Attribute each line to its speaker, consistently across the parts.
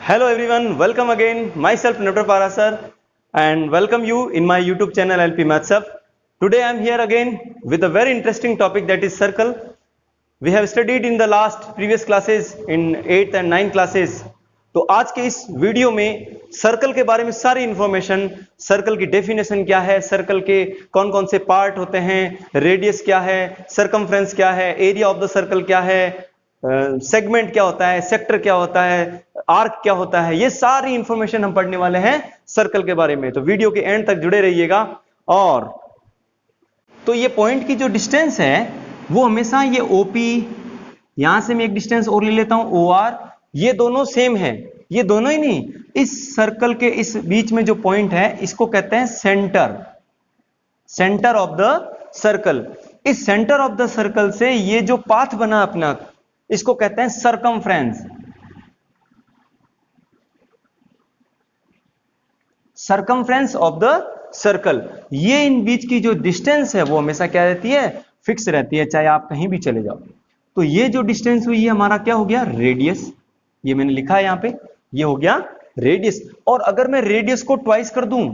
Speaker 1: Hello everyone, welcome again. Myself Dr. Parasar and welcome you in my YouTube channel LP Maths Up. Today I am here again with a very interesting topic, that is circle. We have studied in the last previous classes in 8th and 9th classes. तो आज के इस video में circle के बारे में सारी information, circle की डेफिनेशन क्या है, सर्कल के कौन कौन से पार्ट होते हैं, रेडियस क्या है, सरकमफ्रेंस क्या है, एरिया ऑफ द सर्कल क्या है, सेगमेंट क्या होता है, सेक्टर क्या होता है, आर्क क्या होता है, ये सारी इंफॉर्मेशन हम पढ़ने वाले हैं सर्कल के बारे में। तो वीडियो के एंड तक जुड़े रहिएगा। और तो ये पॉइंट की जो डिस्टेंस है वो हमेशा ये ओपी, यहां से मैं एक डिस्टेंस और ले लेता हूं ओ आर, ये दोनों सेम है, ये दोनों ही नहीं, इस सर्कल के इस बीच में जो पॉइंट है इसको कहते हैं centre, centre of the circle. इस सेंटर ऑफ द सर्कल से ये जो पाथ बना अपना, इसको कहते हैं circumference, circumference of the circle. ये इन बीच की जो डिस्टेंस है वो हमेशा क्या रहती है, फिक्स रहती है, चाहे आप कहीं भी चले जाओ। तो ये जो डिस्टेंस हुई है हमारा क्या हो गया, रेडियस। ये मैंने लिखा है यहां पे, ये हो गया रेडियस। और अगर मैं रेडियस को ट्वाइस कर दूं,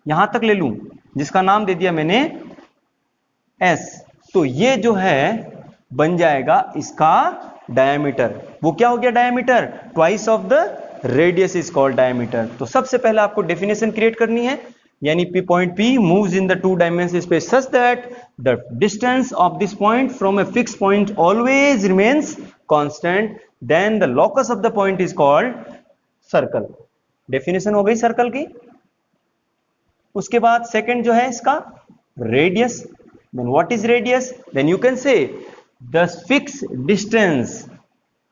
Speaker 1: यहां तक ले लूं, जिसका नाम दे दिया मैंने एस, तो ये जो है बन जाएगा इसका डायमीटर। वो क्या हो गया, diameter, twice of the radius is called diameter. तो सबसे पहले आपको डेफिनेशन क्रिएट करनी है, यानी P point P moves in the two dimensional space such that the distance of this point from a fixed point always remains constant, then the locus of the point is called circle। Definition हो गई circle की। उसके बाद second जो है इसका radius. then what is radius? then you can say the fixed distance,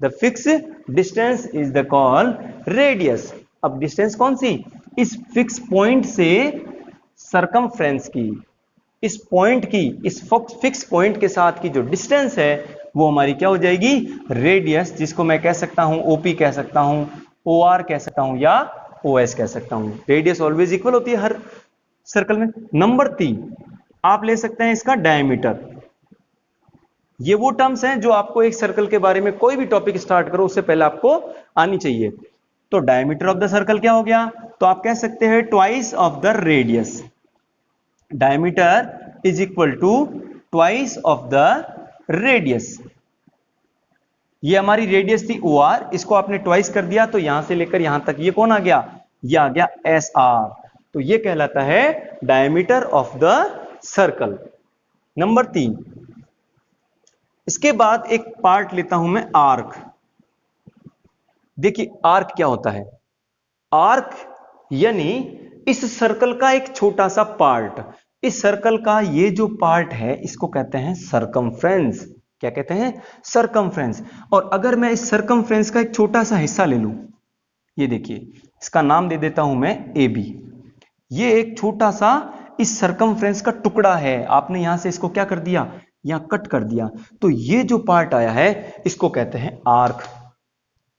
Speaker 1: the fixed distance is the call radius। अब distance कौन सी, इस फिक्स पॉइंट से सरकमफ्रेंस की, इस पॉइंट की, इस फिक्स पॉइंट के साथ की जो डिस्टेंस है वो हमारी क्या हो जाएगी, रेडियस, जिसको मैं कह सकता हूं ओपी कह सकता हूं, ओ आर कह सकता हूं या ओ एस कह सकता हूं। रेडियस ऑलवेज इक्वल होती है हर सर्कल में। नंबर 3 आप ले सकते हैं इसका डायमीटर। ये वो टर्म्स हैं जो आपको एक सर्कल के बारे में कोई भी टॉपिक स्टार्ट करो उससे पहले आपको आनी चाहिए। तो डायमीटर ऑफ द सर्कल क्या हो गया, तो आप कह सकते हैं twice of the radius. Diameter is equal to twice of the radius. ये हमारी रेडियस थी ओ आर, इसको आपने ट्वाइस कर दिया, तो यहां से लेकर यहां तक ये कौन आ गया, ये आ गया एस आर। तो ये कहलाता है diameter of the circle. Number 3, इसके बाद एक पार्ट लेता हूं मैं आर्क। देखिए आर्क क्या होता है, आर्क यानी इस सर्कल का एक छोटा सा पार्ट। इस सर्कल का ये जो पार्ट है इसको कहते हैं सरकमफ्रेंस। क्या कहते हैं, सरकमफ्रेंस। और अगर मैं इस सरकमफ्रेंस का एक छोटा सा हिस्सा ले लूं, ये देखिए, इसका नाम दे देता हूं मैं ए बी। ये एक छोटा सा इस सरकमफ्रेंस का टुकड़ा है, आपने यहां से इसको क्या कर दिया, यहां कट कर दिया, तो ये जो पार्ट आया है इसको कहते हैं आर्क।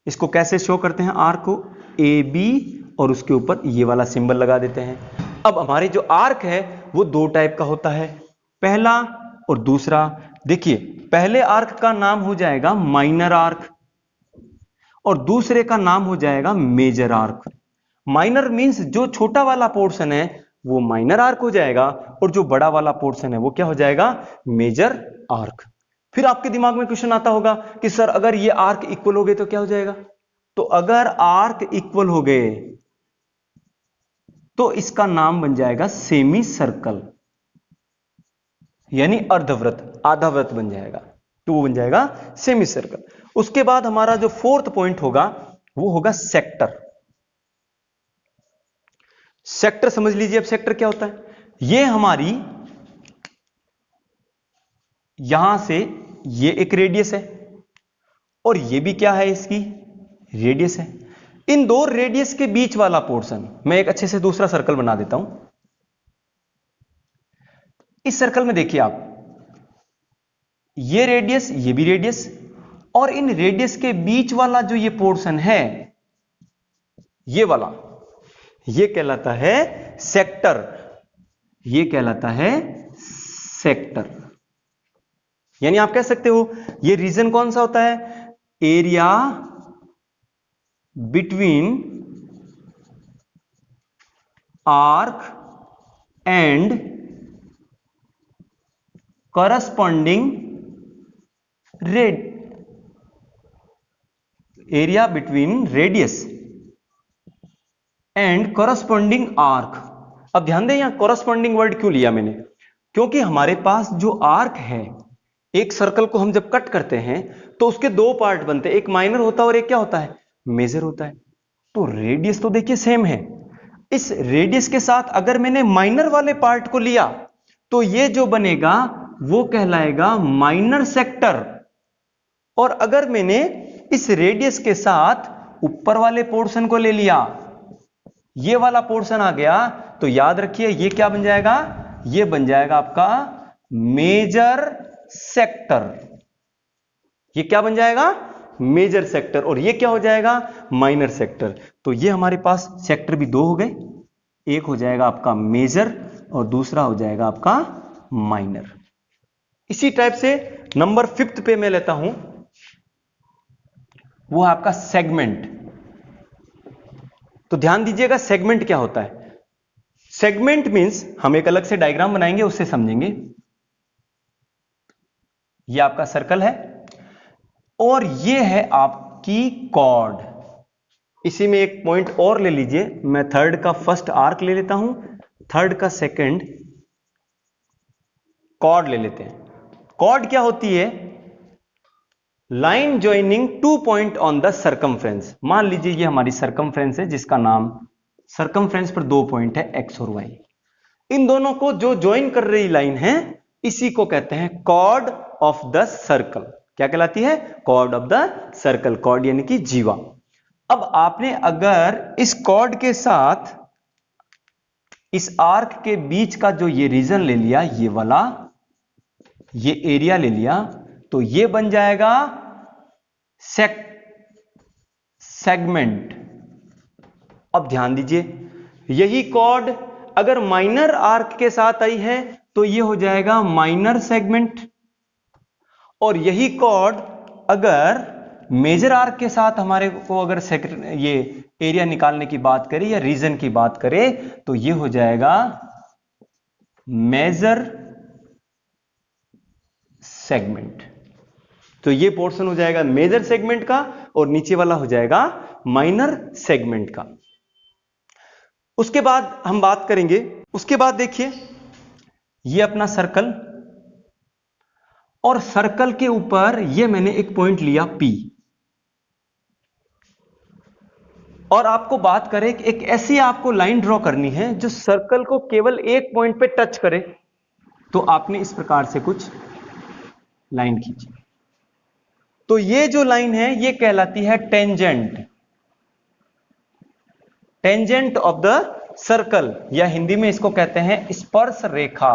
Speaker 1: इसको कैसे शो करते हैं, आर्क को ए बी और उसके ऊपर ये वाला सिंबल लगा देते हैं। अब हमारे जो आर्क है वो दो टाइप का होता है, पहला और दूसरा। देखिए पहले आर्क का नाम हो जाएगा माइनर आर्क और दूसरे का नाम हो जाएगा मेजर आर्क। माइनर मींस जो छोटा वाला पोर्शन है वो माइनर आर्क हो जाएगा और जो बड़ा वाला पोर्शन है वो क्या हो जाएगा, मेजर आर्क। फिर आपके दिमाग में क्वेश्चन आता होगा कि सर अगर ये आर्क इक्वल हो गए तो क्या हो जाएगा। तो अगर आर्क इक्वल हो गए तो इसका नाम बन जाएगा सेमी सर्कल, यानी अर्धवृत्त, आधा वृत्त बन जाएगा, तो वो बन जाएगा सेमी सर्कल। उसके बाद हमारा जो फोर्थ पॉइंट होगा वो होगा सेक्टर। सेक्टर समझ लीजिए, अब सेक्टर क्या होता है, ये हमारी यहां से ये एक रेडियस है और ये भी क्या है, इसकी रेडियस है। इन दो रेडियस के बीच वाला पोर्शन, मैं एक अच्छे से दूसरा सर्कल बना देता हूं। इस सर्कल में देखिए आप, ये रेडियस, ये भी रेडियस, और इन रेडियस के बीच वाला जो ये पोर्शन है, ये वाला, ये कहलाता है सेक्टर। ये कहलाता है सेक्टर। यानी आप कह सकते हो ये रीजन कौन सा होता है, area between arc and corresponding area between radius and corresponding arc. अब ध्यान दें, यहां करस्पॉन्डिंग वर्ड क्यों लिया मैंने, क्योंकि हमारे पास जो आर्क है, एक सर्कल को हम जब कट करते हैं तो उसके दो पार्ट बनते हैं, एक माइनर होता है और एक क्या होता है, मेजर होता है। तो रेडियस तो देखिए सेम है, इस रेडियस के साथ अगर मैंने माइनर वाले पार्ट को लिया तो ये जो बनेगा वो कहलाएगा माइनर सेक्टर, और अगर मैंने इस रेडियस के साथ ऊपर वाले पोर्शन को ले लिया, ये वाला पोर्शन आ गया, तो याद रखिए ये क्या बन जाएगा, ये बन जाएगा आपका मेजर सेक्टर। ये क्या बन जाएगा, मेजर सेक्टर, और ये क्या हो जाएगा, माइनर सेक्टर। तो ये हमारे पास सेक्टर भी दो हो गए, एक हो जाएगा आपका मेजर और दूसरा हो जाएगा आपका माइनर। इसी टाइप से नंबर 5 पे मैं लेता हूं, वो है आपका सेगमेंट। तो ध्यान दीजिएगा सेगमेंट क्या होता है। सेगमेंट मींस, हम एक अलग से डायग्राम बनाएंगे उससे समझेंगे। ये आपका सर्कल है और ये है आपकी कॉर्ड। इसी में एक पॉइंट और ले लीजिए, मैं थर्ड का फर्स्ट आर्क ले लेता हूं, थर्ड का सेकंड कॉर्ड ले लेते हैं। कॉर्ड क्या होती है, line joining 2 point on the circumference. मान लीजिए ये हमारी सर्कमफ्रेंस है जिसका नाम, सर्कमफ्रेंस पर 2 पॉइंट है एक्स और वाई, इन दोनों को जो ज्वाइन कर रही लाइन है इसी को कहते हैं कॉर्ड ऑफ द सर्कल। क्या कहलाती है, chord of the circle, chord यानी कि जीवा। अब आपने अगर इस कॉर्ड के साथ इस आर्क के बीच का जो ये रीजन ले लिया, ये वाला ये एरिया ले लिया, तो ये बन जाएगा सेगमेंट। अब ध्यान दीजिए, यही कॉर्ड अगर माइनर आर्क के साथ आई है तो ये हो जाएगा माइनर सेगमेंट, और यही कॉर्ड अगर मेजर आर्क के साथ हमारे को अगर ये एरिया निकालने की बात करें या रीजन की बात करें तो ये हो जाएगा मेजर सेगमेंट। तो ये पोर्शन हो जाएगा मेजर सेगमेंट का और नीचे वाला हो जाएगा माइनर सेगमेंट का। उसके बाद हम बात करेंगे, उसके बाद देखिए ये अपना सर्कल, और सर्कल के ऊपर ये मैंने एक पॉइंट लिया P, और आपको बात करें कि एक ऐसी आपको लाइन ड्रॉ करनी है जो सर्कल को केवल एक पॉइंट पे टच करे, तो आपने इस प्रकार से कुछ लाइन खींची। तो ये जो लाइन है ये कहलाती है tangent, tangent of the circle, या हिंदी में इसको कहते हैं स्पर्श रेखा।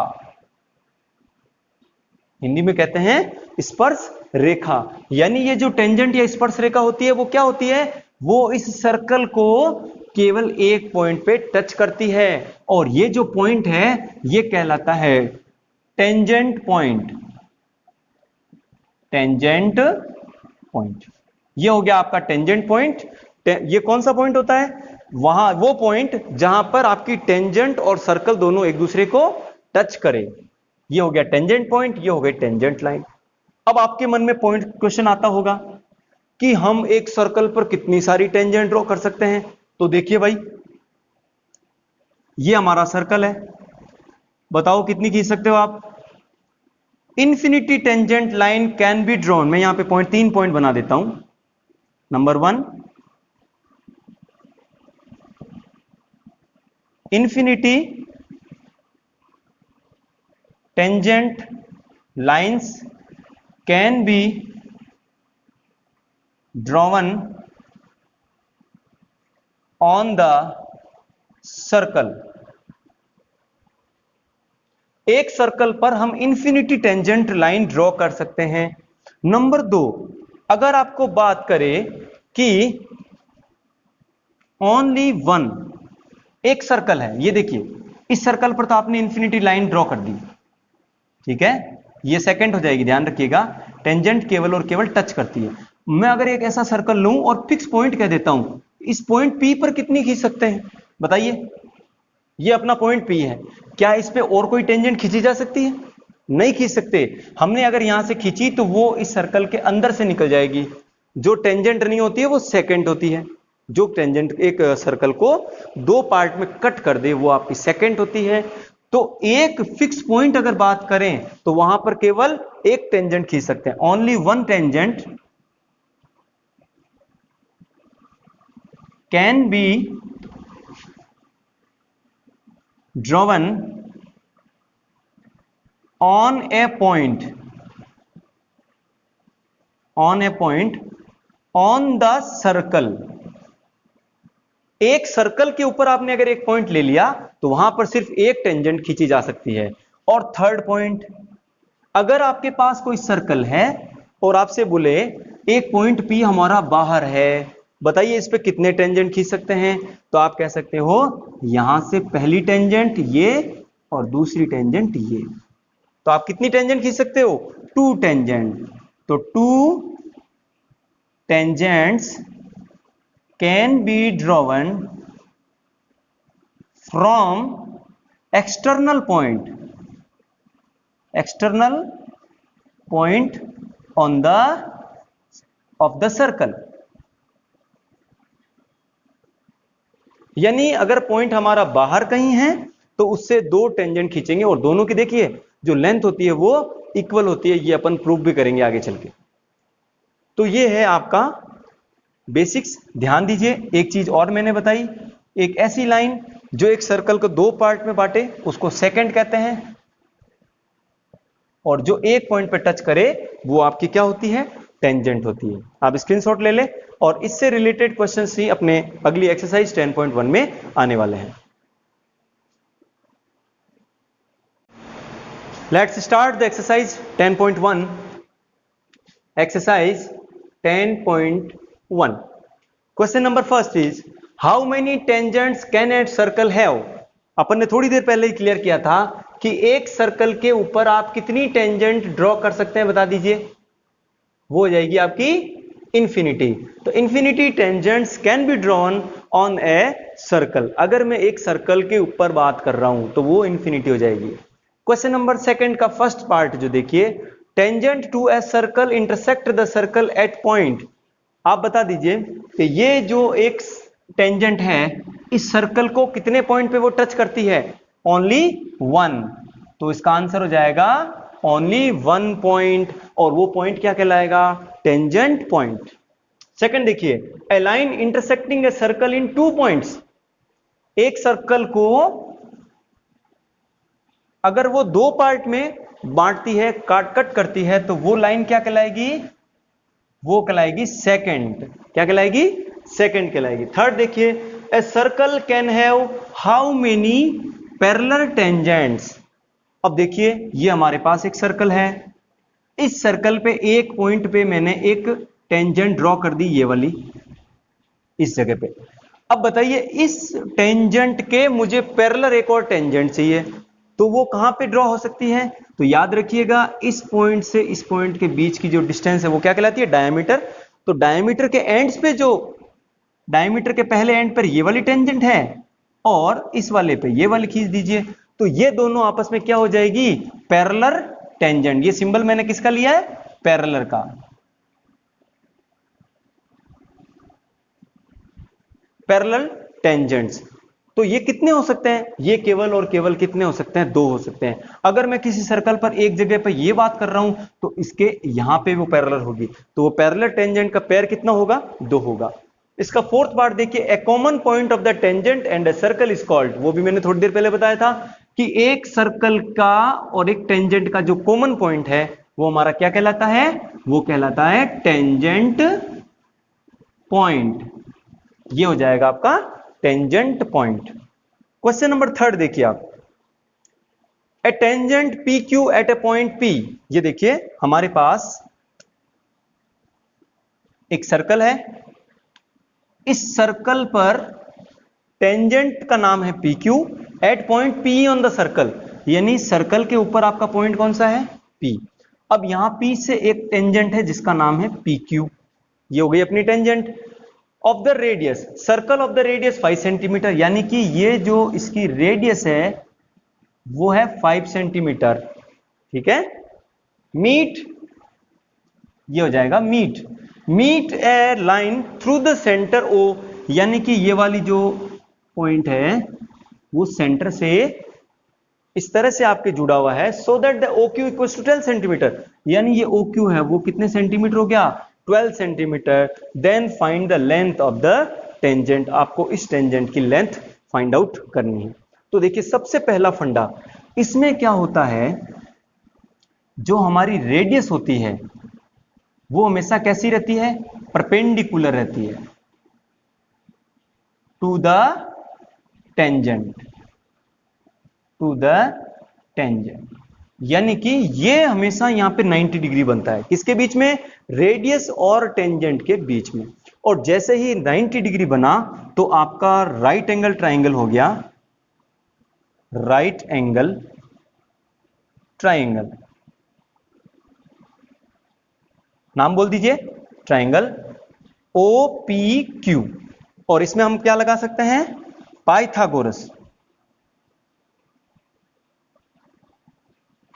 Speaker 1: हिंदी में कहते हैं स्पर्श रेखा। यानी ये जो टेंजेंट या स्पर्श रेखा होती है वो क्या होती है, वो इस सर्कल को केवल एक पॉइंट पे टच करती है, और ये जो पॉइंट है ये कहलाता है टेंजेंट पॉइंट। टेंजेंट पॉइंट, ये हो गया आपका टेंजेंट पॉइंट। ये कौन सा पॉइंट होता है, वहां वो पॉइंट जहां पर आपकी टेंजेंट और सर्कल दोनों एक दूसरे को टच करे। ये हो गया टेंजेंट पॉइंट, ये हो गई टेंजेंट लाइन। अब आपके मन में पॉइंट क्वेश्चन आता होगा कि हम एक सर्कल पर कितनी सारी टेंजेंट ड्रॉ कर सकते हैं। तो देखिए भाई, ये हमारा सर्कल है, बताओ कितनी खींच सकते हो आप। Infinity tangent line can be drawn. मैं यहां पे 3 पॉइंट बना देता हूं। Number 1, infinity tangent lines can be drawn on the circle. एक सर्कल पर हम इंफिनिटी टेंजेंट लाइन ड्रॉ कर सकते हैं। नंबर 2, अगर आपको बात करें कि ओनली वन, एक सर्कल है, ये देखिए इस सर्कल पर तो आपने इंफिनिटी लाइन ड्रॉ कर दी, ठीक है, ये सेकंड हो जाएगी, ध्यान रखिएगा, टेंजेंट केवल और केवल टच करती है। मैं अगर एक ऐसा सर्कल लूं और फिक्स पॉइंट कह देता हूं इस पॉइंट P पर कितनी खींच सकते हैं बताइए। ये अपना पॉइंट P है, क्या इस पे और कोई टेंजेंट खींची जा सकती है? नहीं खींच सकते। हमने अगर यहां से खींची तो वो इस सर्कल के अंदर से निकल जाएगी। जो टेंजेंट नहीं होती है वो सेकेंट होती है। जो टेंजेंट एक सर्कल को दो पार्ट में कट कर दे वो आपकी सेकेंट होती है। तो एक फिक्स पॉइंट अगर बात करें तो वहां पर केवल एक टेंजेंट खींच सकते हैं, only one tangent can be drawn on a point on the circle. एक सर्कल के ऊपर आपने अगर एक पॉइंट ले लिया तो वहां पर सिर्फ एक टेंजेंट खींची जा सकती है। और थर्ड पॉइंट, अगर आपके पास कोई सर्कल है और आपसे बोले एक पॉइंट P हमारा बाहर है, बताइए इस पे कितने टेंजेंट खींच सकते हैं? तो आप कह सकते हो यहां से पहली टेंजेंट ये और दूसरी टेंजेंट ये। तो आप कितनी टेंजेंट खींच सकते हो? 2 टेंजेंट। तो 2 tangents can be drawn from external point on the of the circle। यानी अगर पॉइंट हमारा बाहर कहीं है तो उससे 2 टेंजेंट खींचेंगे और दोनों की देखिए जो लेंथ होती है वो इक्वल होती है। ये अपन प्रूव भी करेंगे आगे चल के। तो ये है आपका बेसिक्स। ध्यान दीजिए, एक चीज और मैंने बताई, एक ऐसी लाइन जो एक सर्कल को 2 पार्ट में बांटे उसको सेकंड कहते हैं, और जो एक पॉइंट पे टच करे वो आपकी क्या होती है? टेंजेंट होती है। आप स्क्रीनशॉट ले ले और इससे रिलेटेड क्वेश्चंस ही अपने अगली एक्सरसाइज 10.1 में आने वाले हैं। Let's start the exercise 10.1। Exercise 10.1 question number first is how many tangents can a circle have. अपन ने थोड़ी देर पहले ही क्लियर किया था कि एक सर्कल के ऊपर आप कितनी टेंजेंट ड्रॉ कर सकते हैं, बता दीजिए। वो हो जाएगी आपकी इंफिनिटी। तो infinity tangents can be drawn on a circle. अगर मैं एक सर्कल के ऊपर बात कर रहा हूं तो वो इंफिनिटी हो जाएगी। क्वेश्चन नंबर सेकंड का फर्स्ट पार्ट जो देखिए, tangent to a circle intersect the circle at point. आप बता दीजिए कि ये जो एक टेंजेंट है इस सर्कल को कितने पॉइंट पे वो टच करती है? ओनली 1। तो इसका आंसर हो जाएगा ओनली 1 पॉइंट, और वो पॉइंट क्या कहलाएगा? Tangent point. सेकंड देखिए, a line intersecting a circle in 2 points. एक सर्कल को अगर वो 2 पार्ट में बांटती है, कट करती है, तो वो लाइन क्या कहलाएगी? वो कहलाएगी सेकंड। क्या कहलाएगी? सेकंड कहलाएगी। थर्ड देखिए, a circle can have how many parallel tangents. अब देखिए ये हमारे पास एक सर्कल है, इस सर्कल पे एक पॉइंट पे मैंने एक टेंजेंट ड्रॉ कर दी, ये वाली इस जगह पे। अब बताइए इस टेंजेंट के मुझे पैरेलल एक और टेंजेंट चाहिए, तो वो कहां पे ड्रॉ हो सकती है? तो याद रखिएगा इस पॉइंट से इस पॉइंट के बीच की जो डिस्टेंस है वो क्या कहलाती है? डायमीटर। तो डायमीटर के एंड्स पे जो डायमीटर के पहले एंड पर ये वाली टेंजेंट है और इस वाले पे ये वाली खींच दीजिए, तो ये दोनों आपस में क्या हो जाएगी? Parallel tangent. ये सिंबल मैंने किसका लिया है? पैरेलल का। Parallel tangents. तो ये कितने हो सकते हैं? ये केवल और केवल कितने हो सकते हैं? 2 हो सकते हैं। अगर मैं किसी सर्कल पर एक जगह पर ये बात कर रहा हूं तो इसके यहां पे वो पैरेलल होगी, तो वो पैरेलल टेंजेंट का पेयर कितना होगा? 2 होगा। इसका फोर्थ पार्ट देखिए, a common point of the tangent and a circle is called. वो भी मैंने थोड़ी देर पहले बताया था कि एक सर्कल का और एक टेंजेंट का जो कॉमन पॉइंट है वो हमारा क्या कहलाता है? वो कहलाता है टेंजेंट पॉइंट। ये हो जाएगा आपका tangent point. Question number third देखिए आप, ए टेंजेंट पी क्यू एट ए पॉइंट पी। ये देखिए हमारे पास एक सर्कल है, इस सर्कल पर टेंजेंट का नाम है P Q at point P on the circle. यानी सर्कल के ऊपर आपका पॉइंट कौन सा है? पी। अब यहां पी से एक टेंजेंट है जिसका नाम है पी क्यू। ये हो गई अपनी tangent. Of the radius, circle of the radius 5 centimetre, यानी कि ये जो इसकी रेडियस है वो है 5 सेंटीमीटर, ठीक है। मीट, ये हो जाएगा meet a line through the centre O, यानी कि ये वाली जो पॉइंट है वो सेंटर से इस तरह से आपके जुड़ा हुआ है, so that the O Q equal to 12 centimetre, यानी ये ओ क्यू है वो कितने सेंटीमीटर हो गया, 12 centimetre. Then find the length of the tangent, आपको इस टेंजेंट की लेंथ फाइंड आउट करनी है। तो देखिए सबसे पहला फंडा, इसमें क्या होता है, जो हमारी रेडियस होती है वो हमेशा कैसी रहती है, परपेंडिकुलर रहती है टू द टेंजेंट, यानी कि ये हमेशा यहां पे 90 डिग्री बनता है, किसके बीच में, रेडियस और टेंजेंट के बीच में। और जैसे ही 90 डिग्री बना तो आपका राइट एंगल ट्राइंगल हो गया, राइट एंगल ट्राइंगल, नाम बोल दीजिए, ट्राइंगल OPQ। और इसमें हम क्या लगा सकते हैं, पाइथागोरस,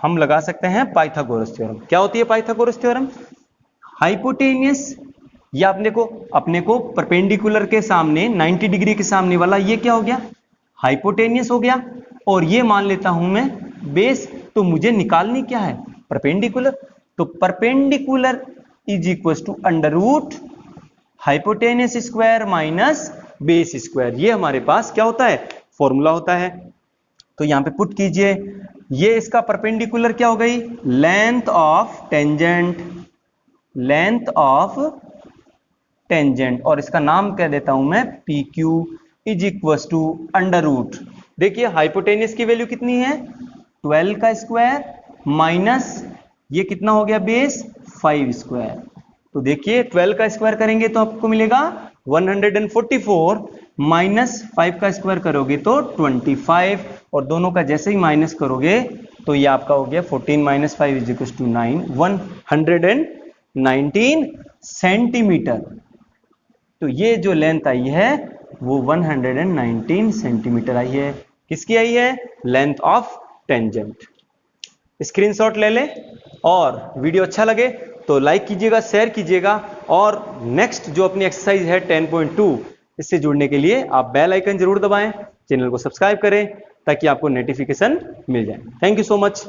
Speaker 1: हम लगा सकते हैं पाइथागोरस थ्योरम। क्या होती है पाइथागोरस थ्योरम, हाइपोटेनियस, या अपने को परपेंडिकुलर के सामने 90 डिग्री के सामने वाला ये क्या हो गया, हाइपोटेनियस हो गया, और ये मान लेता हूं मैं बेस। तो मुझे निकालनी क्या है, परपेंडिकुलर, तो perpendicular is equal to under root hypotenuse square minus base square, ये हमारे पास क्या होता है, फॉर्मूला होता है। तो यहां पे पुट कीजिए, ये इसका परपेंडिकुलर क्या हो गई, लेंथ ऑफ टेंजेंट, और इसका नाम कह देता हूं मैं PQ is equal to under root, देखिए हाइपोटेनियस की वैल्यू कितनी है, 12 का स्क्वायर माइनस ये कितना हो गया बेस 5 स्क्वायर। तो देखिए 12 का स्क्वायर करेंगे तो आपको मिलेगा 144, माइनस 5 का स्क्वायर करोगे तो 25, और दोनों का जैसे ही माइनस करोगे तो ये आपका हो गया 14 minus 5 is equal to 9, 119 centimetre. तो ये जो लेंथ आई है वो 119 सेंटीमीटर आई है, किसकी आई है, लेंथ ऑफ टेंजेंट। स्क्रीनशॉट ले ले, और वीडियो अच्छा लगे तो लाइक कीजिएगा, शेयर कीजिएगा, और नेक्स्ट जो अपनी एक्सरसाइज है 10.2 इससे जुड़ने के लिए आप बेल आइकन जरूर दबाएं, चैनल को सब्सक्राइब करें ताकि आपको नोटिफिकेशन मिल जाए। Thank you so much.